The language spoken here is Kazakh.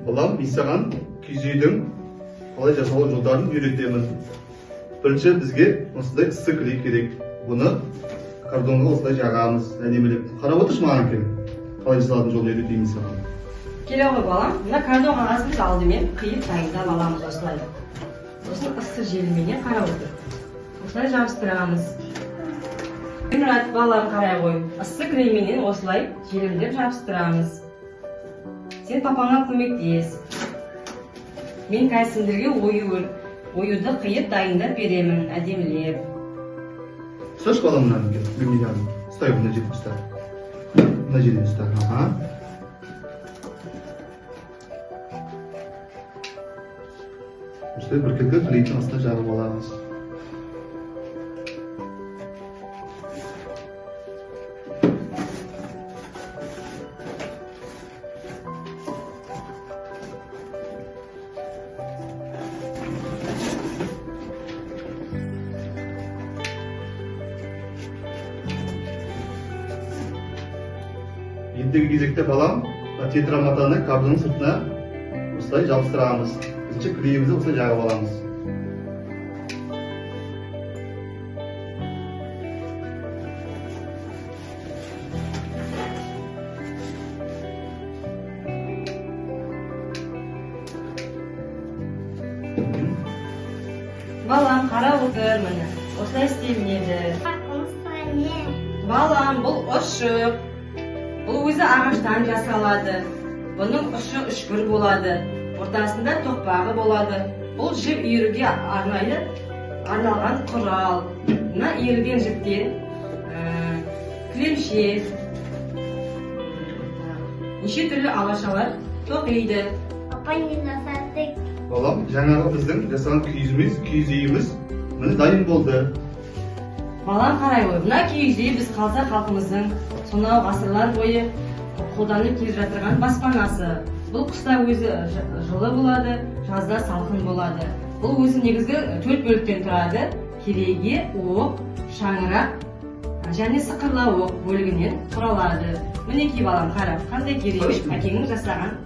Балам, мен саған киіз үйдің қалай жасалу жолдарын үйретемін. Бірінші бізге осындай ыссы кілем керек. Бұны картонға осылай жағамыз, әдемілеп. Қарап отыршы маған келіп. Қалай жасалатын жолын үйретеймін саған. Келе ғой балам, мына картон қағазын біз алдымен қиып дайындап аламыз осылай. Сосын ыссы желіменен қарап отыр. Осылай жабыстырамыз. Мұрат, балам қарай ғой. Ыссы кілемменен осылай желімдеп жабыстырамыз. Сен папаңа көмектес. Мен кәсімдерге оюды қиып дайындап беремін, әдемілеп. Ұсташ балам мынаны кел. Мен мидан. Ұстай бұны жерін ұста. Мына жерін ұста. Осылай бір кілкі кілейтін астына жағып аламыз. Ендігі кезекте балам, тетраматаны картонның сыртына осылай жабыстырамыз. Бірінші кілемімізді осылай жағып аламыз. Балам, қарап отыр, міне. Осылай істелінеді. Балам, бұл ұшық. Бұл өзі ағаштан жасалады. Бұның ұшы үшкір болады. Ортасында тоқпағы болады. Бұл жіп иіруге арналған құрал. Мына иірілген жіптен кілемше, неше түрлі алашалар тоқиды. Папа не жасадық? Балам, жаңағы біздің жасаған киіз үйіміз міне дайын болды. Балам қарай ғой, мына киіз үй біз қазақ халқымыздың сонау ғасырлар бойы қолданып келе жатырған баспанасы. Бұл қыста өзі жылы болады, жазда салқын болады. Бұл өзі негізгі 4 бөліктен тұрады. Кереге, оқ, шаңырақ және сықырлау оқ бөлігінен құралады. Мінекей балам қарап, қандай керемет әкеңнің жасаған.